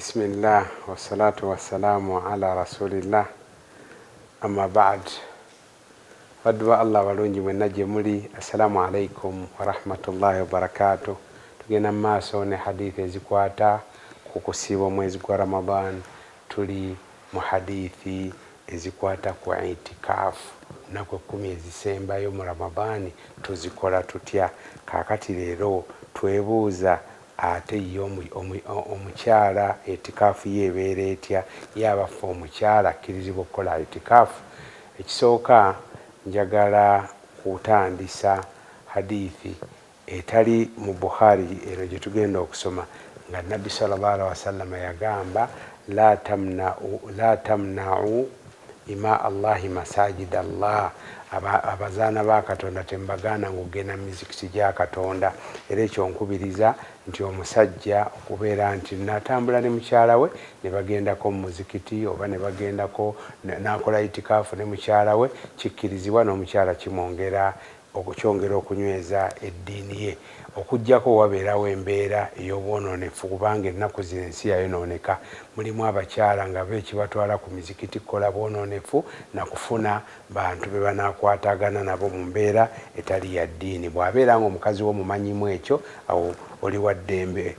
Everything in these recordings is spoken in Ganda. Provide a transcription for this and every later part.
بسم الله والصلاة والسلام على رسول الله أما بعد ودوا الله ولونجي من نجمولي السلام عليكم ورحمة الله وبركاته. تجينا ما سوني حديث زكواتا kukusiba mwezi gwa Ramadhan tuli muhadithi ezikwata ku itikafu nakwe 10 ezisembayo mu Ramadhani tuzikola tutya. Kakati leero twebuuza ate yo omukyala itikafu yebeera etya, yabafa omukyala akkirizibwa okukola itikafu. Ekisooka njagala kutandisa hadithi etali mu Bukhari ero gye tugenda okusoma nga Nabbi sallallahu alaihi wasallam yagamba la tamna'u ima Allahi masajid Allah, abazaana ba Katonda tembagaana ng'ogenda mu mizikiti gya Katonda. Era ekyo nkubiriza nti omusajja okubeera nti natambula ne mukyala we ne bagendako mu muzikiti oba ne bagendako n'akola itikaafu ne mukyala we, kikkirizibwa n'omukyala kimwongera okukyongera okunyweza eddiini ye, okujjako wabeerawo embeera ey'obwononefu kubanga ennaku zino ensi yayonooneka. Mulimu abakyala nga beekibatwala ku mizikiti kukola bwononefu na kufuna bantu be banaakwatagana nabo mu mbeera etali ya ddiini. Bw'abeera ng'omukazi wo mumanyimu ekyo, awo oli wa ddembe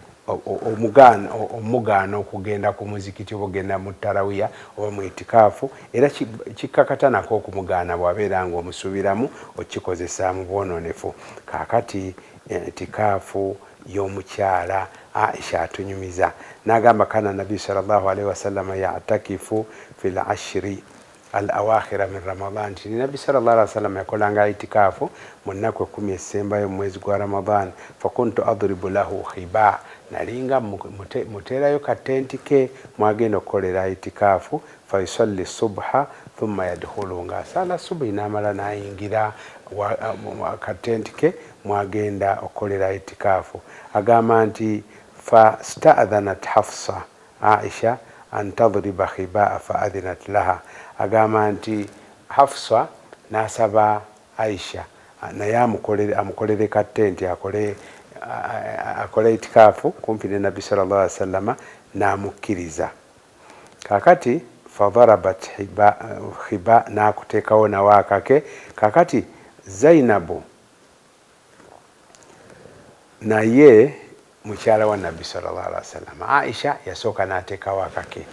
omugaana okugenda ku muzikiti oba ogenda mu tarawiya oba mu itikaafu, era kikkakata nako okumugaana bw'abeera ng'omusuubiramu okikozesa mu bwononefu. Kaakati itikaafu y'omukyala Aisha atunyumiza n'agamba kana Nabbi sallallahu alaihi wasallam ya'takifu fil ashri al-awakhira min Ramadan. Nabbi sallallahu alaihi wasallam yakolanga itikaafu mu nnaku 10 ezisembayo mu mwezi gwa Ramadan. Fakuntu adribu lahu khiba, nalinga muterayo katenti ke mwagenda okukolera itikaafu. Fayusalli subha thumma yadkhulu, nga asala subuhi n'amala n'ayingira katenti ke mwagenda okukolera itikaafu. Agamba nti fasta'dhanat Hafsa Aisha an tadriba khibaa fa'adhinat laha. Agamba nti Hafsa n'asaba Aisha naye amukolere katenti akole itikaafu kumpi ne Nabbi sallallahu alaihi wasallam, n'amukkiriza. Kakati fadarabat khiba, n'akuteekawo nawe akake. Kakati Zainabu naye mukyala wa Nabbi sallallahu alaihi wasallam, Aisha yasooka n'ateekawo akake.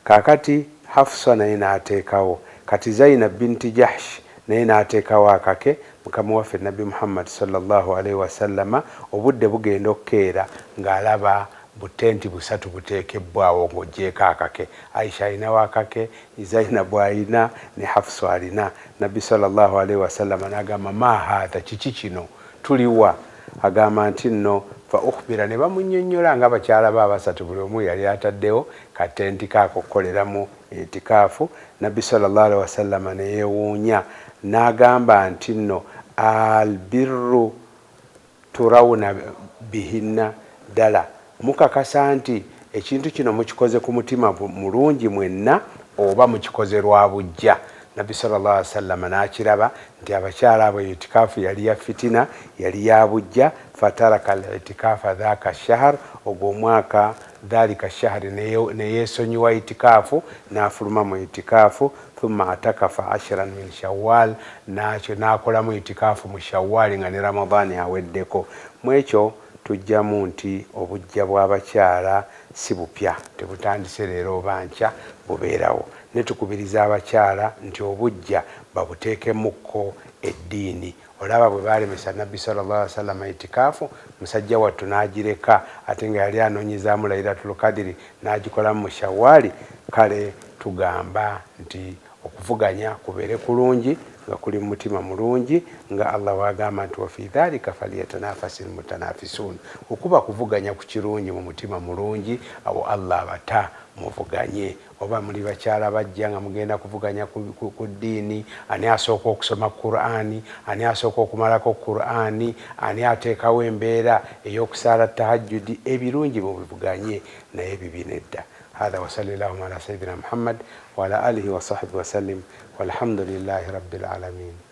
Kakati Hafsa naye n'ateekawo. Kati Zainab binti Jahsh naye n'ateekawo akake. Mukama waffe Nabbi Muhammad sallallahu alaihi wasallama obudde bugenda okukeera ng'alaba butenti 3 buteekebbwawo ng'oggyeko akake. Aisha alinawo akake, Zainabu alina, ne Hafsa alina. Nabbi sallallahu alaihi wasallama n'agamba ma haadha, kiki kino tuliwa? Agamba nti nno fa ukhbira, ne bamunnyonnyola nga abakyala ba basatu buli omu yali ataddewo katenti kaako okukoleramu itikaafu. Nabbi sallallahu alaihi wasallama ne yeewuunya n'agamba nti nno albirru turawuna bihinna ddala, mukakasa nti ekintu kino mukikoze ku mutima mulungi mwenna oba mukikoze lwa bujja? Nabbi sallallahu alaihi wasallam n'akiraba nti abakyala abo itikaafu yali ya fitina, yali ya bujja. Fataraka al-itikafa dhaka shahr, ogwo omwaka dhalika shahri ne yeesonyiwa itikaafu n'afuluma mu itikaafu. Thumma atakafa 10 min Shawwal, n'akola mu itikaafu mu Shawwal nga ne Ramadhani aweddeko. Mu ekyo tujjamu nti obujja bw'abakyala si bupya, tebutandise leero oba nkya, bubeerawo. Ne tukubiriza abakyala nti obujja babuteekemukko eddiini. Olaba bwe baalemesa Nabbi sallallahu alaihi wasallam itikaafu, musajja wattu n'agireka ate nga yali anoonyezaamu Laylatul Qadri n'agikolamu mu Shawwali. Kale tugamba nti okuvuganya kubeere kulungi nga kuli mu mutima mulungi, nga Allah wagamba nti wa fi dhalika falyatanafasil mutanafisun. Okuba kuvuganya ku kirungi mu mutima mulungi, awo Allah abata muvuganye. Oba muli bakyala bajja nga mugenda kuvuganya ku ddiini, ani asooka okusoma Qur'ani, ani asooka okumalako Qur'ani, ani ateekawo embeera ey'okusaala tahajjudi, ebirungi mubivuganye, naye bibi nedda. هذا وصلى الله على سيدنا محمد وعلى آله وصحبه وسلم والحمد لله رب العالمين.